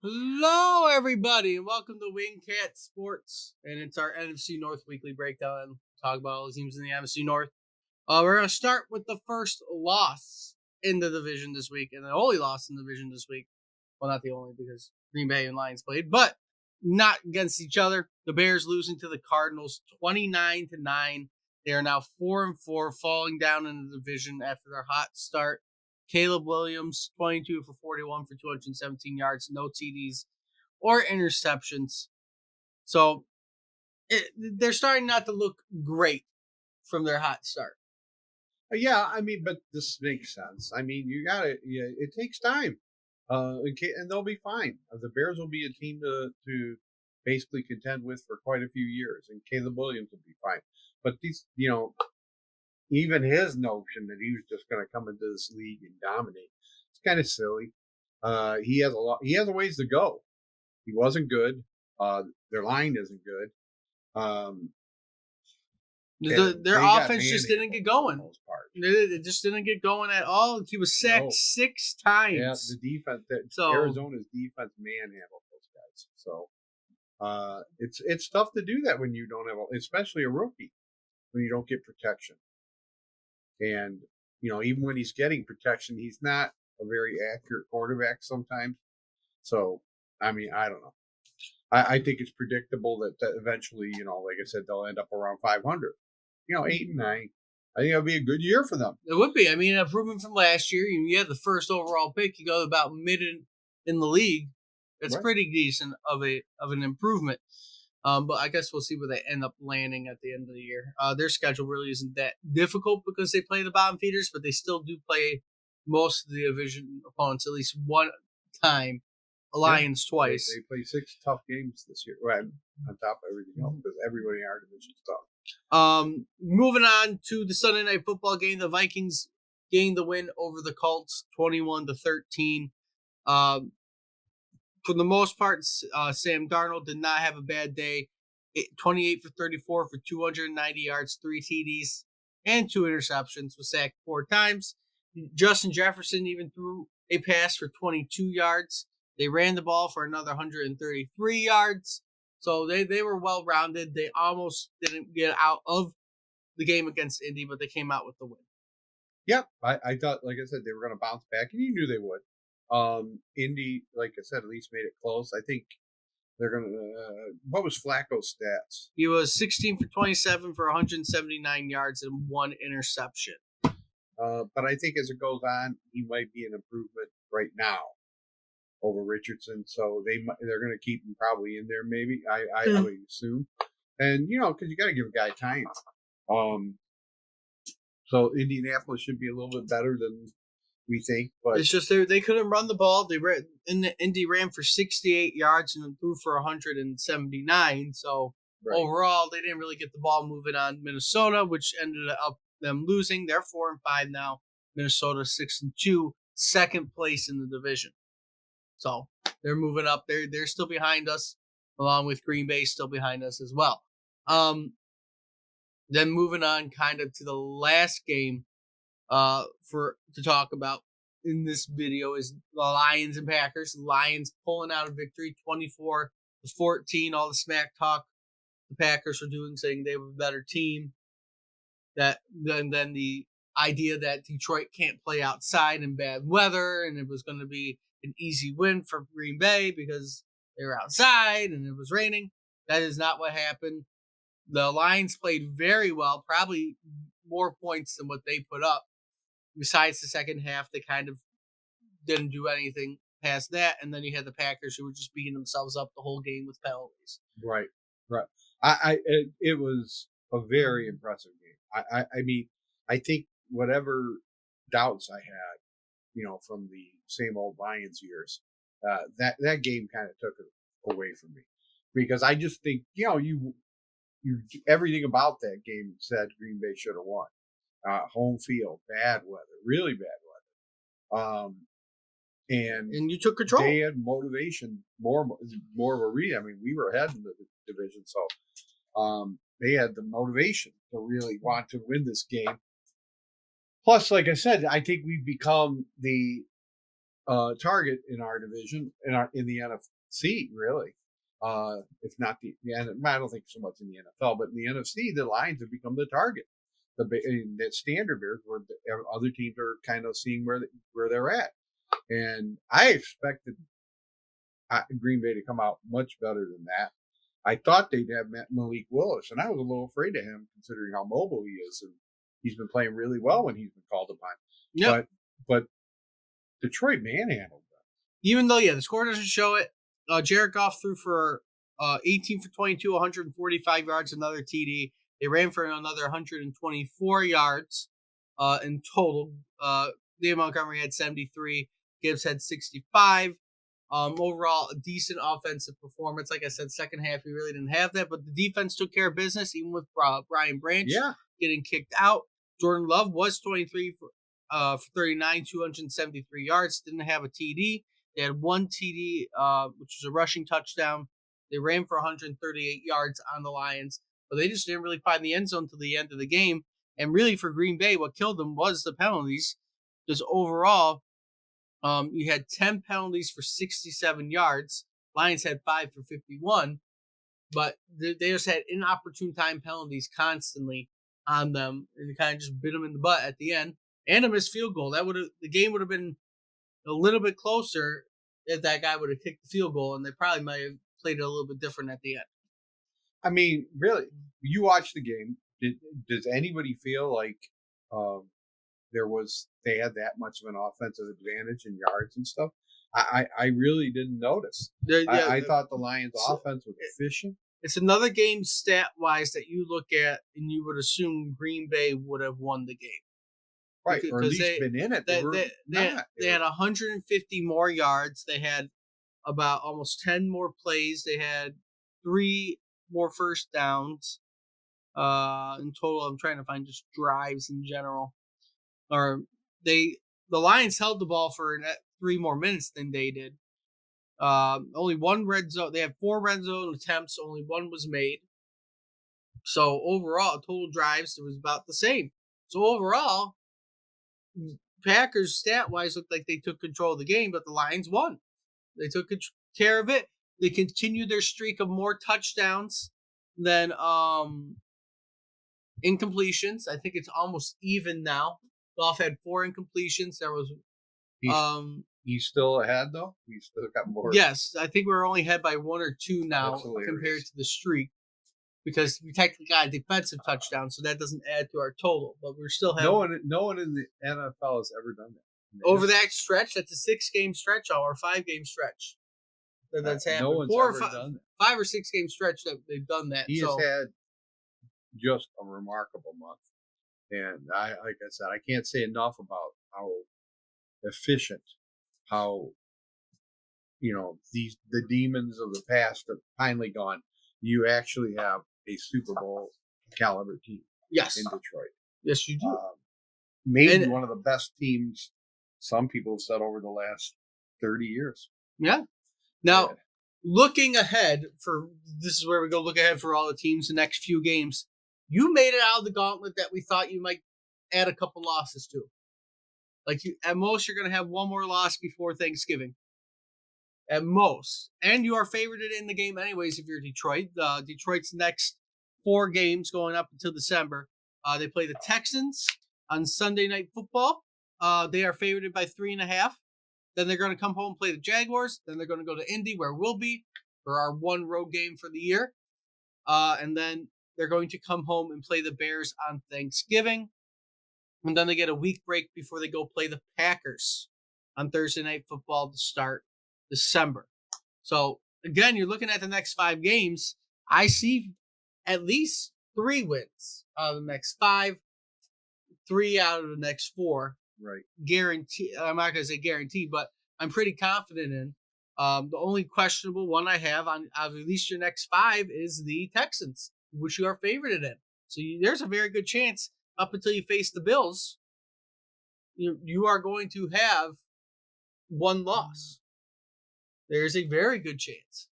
Hello, everybody, and welcome to Wingcat Sports. And it's our NFC North weekly breakdown. Talk about all the teams in the NFC North. We're going to start with the first loss in the division this week, and the only loss in the division this week. Well, not the only, because Green Bay and Lions played, but not against each other. The Bears losing to the Cardinals 29-9. They are now 4-4, falling down in the division after their hot start. Caleb Williams, 22 for 41 for 217 yards, no TDs or interceptions. So they're starting not to look great from their hot start. Yeah, but this makes sense. You gotta. Yeah, it takes time, and they'll be fine. The Bears will be a team to basically contend with for quite a few years, and Caleb Williams will be fine. But even his notion that he was just going to come into this league and dominate, it's kind of silly. He has a lot. He has a ways to go. He wasn't good. Their line isn't good. Their offense just didn't get going. It just didn't get going at all. He was sacked 6 times. Yeah, the defense. Arizona's defense manhandled those guys. So it's tough to do that when you don't have, especially a rookie, when you don't get protection. And even when he's getting protection, he's not a very accurate quarterback sometimes. So I don't know. I think it's predictable that eventually, like I said, they'll end up around 500. 8-9. I think it'll be a good year for them. It would be. An improvement from last year. You had the first overall pick. You go about mid in the league. That's right. Pretty decent of an improvement. But I guess we'll see where they end up landing at the end of the year. Their schedule really isn't that difficult because they play the bottom feeders, but they still do play most of the division opponents at least one time. Lions twice. They play 6 tough games this year, right? On top of everything else, because everybody in our division is tough. Moving on to the Sunday night football game, the Vikings gained the win over the Colts, 21-13. For the most part, Sam Darnold did not have a bad day. 28 for 34 for 290 yards, 3 TDs, and 2 interceptions. Was sacked 4 times. Justin Jefferson even threw a pass for 22 yards. They ran the ball for another 133 yards. So they were well-rounded. They almost didn't get out of the game against Indy, but they came out with the win. Yep. I thought, like I said, they were going to bounce back, and you knew they would. Indy, like I said, at least made it close. I think they're going to what was Flacco's stats? He was 16 for 27 for 179 yards and 1 interception. But I think as it goes on, he might be an improvement right now over Richardson, so they're going to keep him probably in there. Maybe I would assume, and because you got to give a guy time. So Indianapolis should be a little bit better than we think, but it's just they couldn't run the ball. Indy ran for 68 yards and threw for 179. So overall, they didn't really get the ball moving on Minnesota, which ended up them losing. They're 4-5 now. Minnesota 6-2, second place in the division. So they're moving up. They're still behind us, along with Green Bay still behind us as well. Then moving on kind of to the last game to talk about in this video is the Lions and Packers. Lions pulling out a victory 24-14. All the smack talk the Packers were doing, saying they were a better team. Than the idea that Detroit can't play outside in bad weather, and it was going to be an easy win for Green Bay because they were outside and it was raining. That is not what happened. The Lions played very well, probably more points than what they put up. Besides the second half, they kind of didn't do anything past that. And then you had the Packers who were just beating themselves up the whole game with penalties. Right. It was a very impressive game. I think whatever doubts I had, from the same old Lions years, that game kind of took it away from me, because I just think you everything about that game said Green Bay should have won. Home field, bad weather, really bad weather, and you took control. They had motivation, more of a read. We were ahead in the division, so they had the motivation to really want to win this game. Plus, like I said, I think we've become the target in our division, in the NFC, really. If not I don't think so much in the NFL, but in the NFC, the Lions have become the target. The standard bears, where the other teams are kind of seeing where they're at, and I expected Green Bay to come out much better than that. I thought they'd have Malik Willis, and I was a little afraid of him considering how mobile he is, and he's been playing really well when he's been called upon. Yep. But Detroit manhandled them. Even though, the score doesn't show it. Jared Goff threw for 18 for 22, 145 yards, another TD. They ran for another 124 yards in total. David Montgomery had 73. Gibbs had 65. Overall, a decent offensive performance. Like I said, second half, we really didn't have that, but the defense took care of business, even with Brian Branch getting kicked out. Jordan Love was 23 for 39, 273 yards. Didn't have a TD. They had one TD, which was a rushing touchdown. They ran for 138 yards on the Lions, but they just didn't really find the end zone until the end of the game. And really, for Green Bay, what killed them was the penalties, because overall, you had 10 penalties for 67 yards. Lions had 5 for 51, but they just had inopportune time penalties constantly on them, and it kind of just bit them in the butt at the end. And a missed field goal. The game would have been a little bit closer if that guy would have kicked the field goal, and they probably might have played it a little bit different at the end. I mean, really, you watched the game. Does anybody feel like they had that much of an offensive advantage in yards and stuff? I really didn't notice. I thought the Lions' offense was efficient. It's another game stat-wise that you look at, and you would assume Green Bay would have won the game. Right, or at least been in it. They had 150 more yards. They had about almost 10 more plays. They had 3 more first downs. In total, I'm trying to find just drives in general. The Lions held the ball for 3 more minutes than they did. Only one red zone. They had 4 red zone attempts. Only 1 was made. So overall, total drives, it was about the same. So overall, Packers stat-wise looked like they took control of the game, but the Lions won. They took care of it. They continued their streak of more touchdowns than incompletions. I think it's almost even now. Goff had 4 incompletions. There was he's still ahead though. He's still got more. Yes, I think we're only ahead by 1 or 2 now compared to the streak, because we technically got a defensive touchdown, so that doesn't add to our total. But we're still having no one in the NFL has ever done that. Over that stretch. That's a 6-game stretch or 5-game stretch that's happened. No one's ever done that. 5 or 6 game stretch that they've done that. He has had just a remarkable month, and like I said, I can't say enough about how efficient, how the demons of the past have finally gone. You actually have a Super Bowl caliber team. Yes, in Detroit. Yes, you do. Maybe one of the best teams some people have said over the last 30 years. Yeah. Now, looking ahead this is where we go look ahead for all the teams the next few games. You made it out of the gauntlet that we thought you might add a couple losses to. At most, you're going to have 1 more loss before Thanksgiving. At most. And you are favorited in the game anyways if you're Detroit. Detroit's next 4 games going up until December. They play the Texans on Sunday Night Football. They are favored by 3.5. Then they're going to come home and play the Jaguars. Then they're going to go to Indy, where we'll be for our 1 road game for the year. And then they're going to come home and play the Bears on Thanksgiving. And then they get a week break before they go play the Packers on Thursday Night Football to start December. So, again, you're looking at the next 5 games. I see at least 3 wins out of the next 5, 3 out of the next 4. Right. Guarantee. I'm not going to say guarantee, but I'm pretty confident in. The only questionable one I have on at least your next 5 is the Texans, which you are favorited in. So there's a very good chance up until you face the Bills, you are going to have 1 loss. There's a very good chance.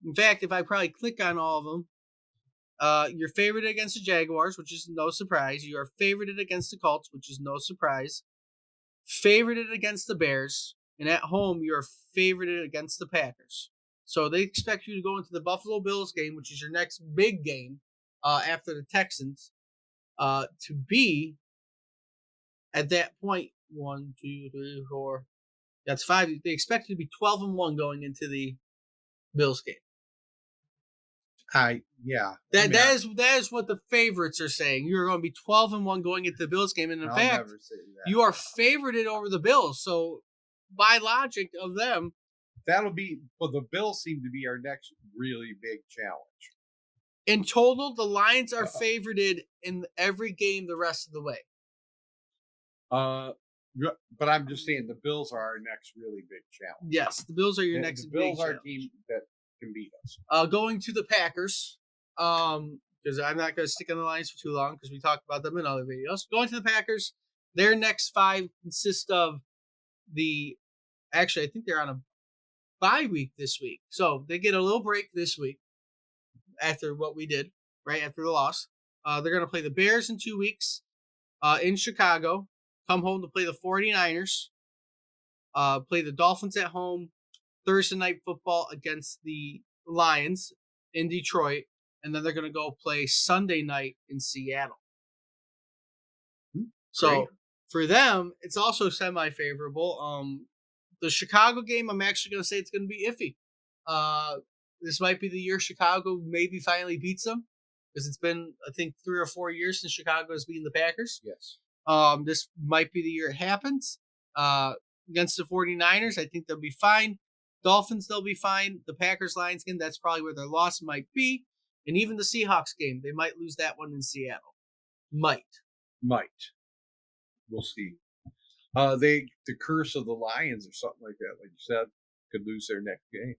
In fact, if I probably click on all of them, you're favored against the Jaguars, which is no surprise. You are favored against the Colts, which is no surprise. Favored against the Bears. and at home you're favorited against the Packers. So they expect you to go into the Buffalo Bills game, which is your next big game after the Texans, to be at that point 1, 2, 3, 4. That's 5. They expect you to be 12-1 going into the Bills game. Yeah. That is what the favorites are saying. You're going to be 12-1 going into the Bills game, and in fact, you are favorited over the Bills. So, by logic of them, that'll be. Well, the Bills seem to be our next really big challenge. In total, the Lions are favorited in every game the rest of the way. But I'm just saying the Bills are our next really big challenge. Yes, the Bills are your next big challenge. The Bills are a team that can beat us. Going to the Packers, because I'm not going to stick on the Lions for too long because we talked about them in other videos. Going to the Packers, their next 5 consist of actually, I think they're on a bye week this week. So they get a little break this week after what we did, right after the loss. They're going to play the Bears in 2 weeks in Chicago, come home to play the 49ers, play the Dolphins at home, Thursday night football against the Lions in Detroit, and then they're going to go play Sunday night in Seattle. So for them, it's also semi-favorable. The Chicago game, I'm actually going to say it's going to be iffy. This might be the year Chicago maybe finally beats them, because it's been, I think, 3 or 4 years since Chicago has beaten the Packers. Yes. This might be the year it happens. Against the 49ers, I think they'll be fine. Dolphins, they'll be fine. The Packers-Lions game, that's probably where their loss might be. And even the Seahawks game, they might lose that one in Seattle. Might. We'll see. The curse of the Lions or something like that, like you said, could lose their next game.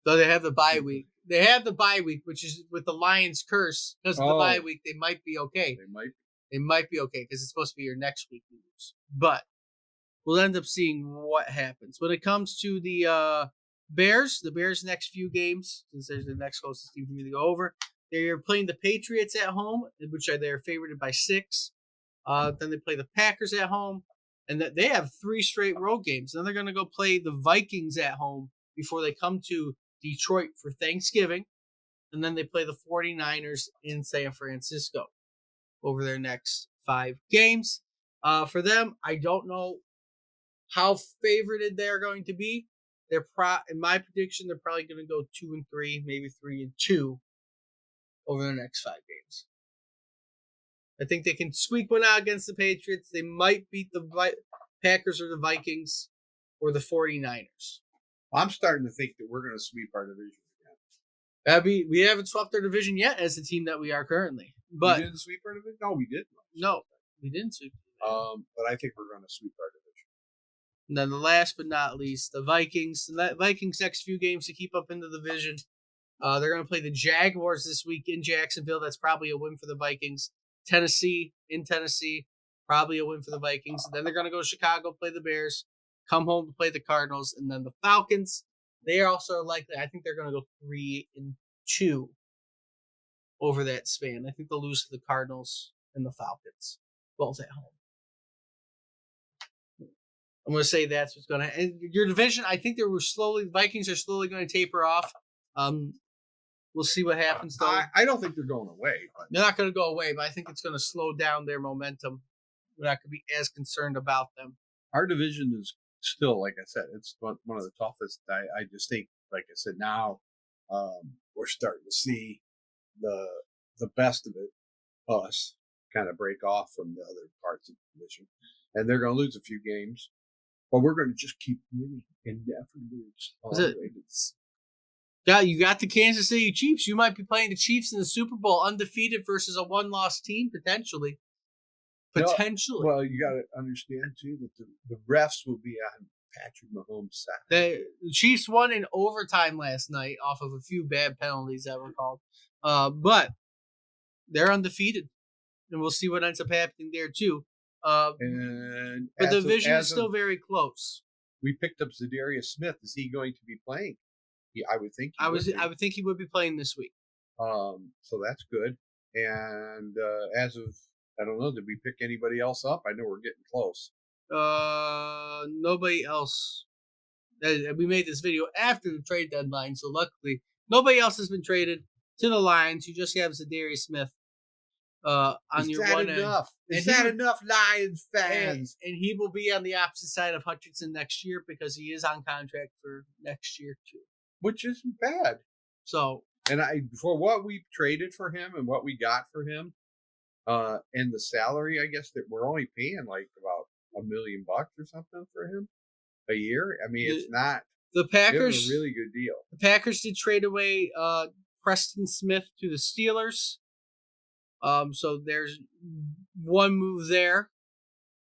So they have the bye week. They have the bye week, which is with the Lions curse. Because of the bye week, they might be okay. They might be okay because it's supposed to be your next week you lose. But we'll end up seeing what happens. When it comes to the Bears next few games, since there's the next closest team for me to go over, they're playing the Patriots at home, which they're favored by 6. Then they play the Packers at home, and they have 3 straight road games. Then they're going to go play the Vikings at home before they come to Detroit for Thanksgiving, and then they play the 49ers in San Francisco over their next 5 games. For them, I don't know how favorited they're going to be. In my prediction, they're probably going to go 2-3, maybe 3-2 over the next 5 games. I think they can squeak one out against the Patriots. They might beat the Packers or the Vikings or the 49ers. I'm starting to think that we're going to sweep our division again. We haven't swept our division yet as the team that we are currently. But we didn't sweep our division? No, we didn't. No, we didn't sweep. But I think we're going to sweep our division. And then the last but not least, the Vikings. The Vikings' next few games to keep up in the division. They're going to play the Jaguars this week in Jacksonville. That's probably a win for the Vikings. Tennessee, probably a win for the Vikings. And then they're going to go to Chicago, play the Bears, come home to play the Cardinals, and then the Falcons. They are also likely, I think they're going to go 3-2 over that span. I think they'll lose to the Cardinals and the Falcons, both at home. I'm going to say that's what's going to happen. Your division, I think the Vikings are slowly going to taper off. We'll see what happens, though. I don't think they're going away. But they're not going to go away, but I think it's going to slow down their momentum. We're not going to be as concerned about them. Our division is still, like I said, it's one of the toughest. I just think, like I said, now we're starting to see the best of it, us, kind of break off from the other parts of the division. And they're going to lose a few games, but we're going to just keep winning and never lose. Yeah, you got the Kansas City Chiefs. You might be playing the Chiefs in the Super Bowl undefeated versus a 1-loss team, potentially. Potentially. Well, you got to understand, too, that the refs will be on Patrick Mahomes' side. The Chiefs won in overtime last night off of a few bad penalties that were called. But they're undefeated. And we'll see what ends up happening there, too. But the division is still very close. We picked up Zadarius Smith. Is he going to be playing? I would think. I would think he would be playing this week. So that's good. And as of, I don't know, did we pick anybody else up? I know we're getting close. Nobody else We made this video after the trade deadline, so luckily nobody else has been traded to the Lions. You just have Zadarius Smith on your one end. Is that enough, Lions fans? And he will be on the opposite side of Hutchinson next year because he is on contract for next year too, which isn't bad. So, and for what we traded for him and what we got for him, and the salary, I guess that we're only paying like about $1 million or something for him a year. I mean, it's not. The Packers, it was a really good deal. The Packers did trade away Preston Smith to the Steelers. So there's one move there.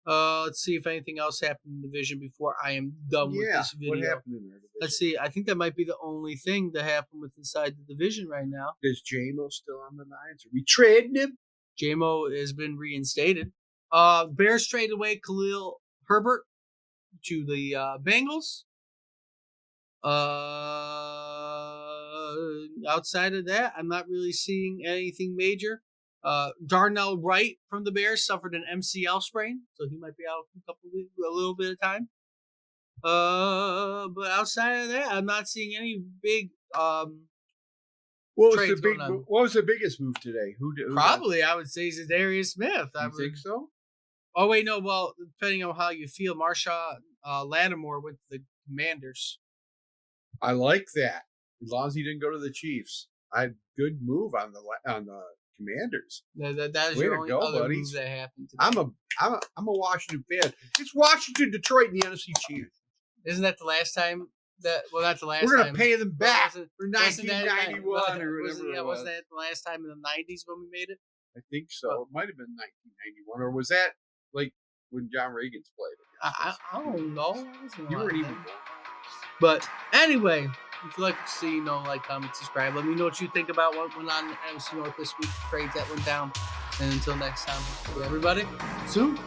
Let's see if anything else happened in the division before I am done with this video. What happened in their division? Let's see. I think that might be the only thing that happened with inside the division right now. Is J-Mo still on the Lions? Are we trading him? J-Mo has been reinstated. Bears traded away Khalil Herbert to the Bengals. Outside of that, I'm not really seeing anything major. Darnell Wright from the Bears suffered an MCL sprain, so he might be out a little bit of time. But outside of that, I'm not seeing any big What was the biggest move today? Who Probably, I would say Zadarius Smith. You think so? Oh wait, no. Well, depending on how you feel, Marshawn Lattimore went to the Commanders. I like that. As long as he didn't go to the Chiefs, good move on the Commanders. That is your only other move that happened today. I'm a Washington fan. It's Washington, Detroit, and the NFC Chiefs. Isn't that the last time? Not the last time. We're going to pay them back for 1991 or whatever. Wasn't that the last time in the 90s when we made it? I think so. It might have been 1991. Or was that like when John Reagan's played? I don't know. You weren't even born. But anyway, if you'd like to see, like, comment, subscribe. Let me know what you think about what went on in NFC North this week, trades that went down. And until next time, everybody, soon.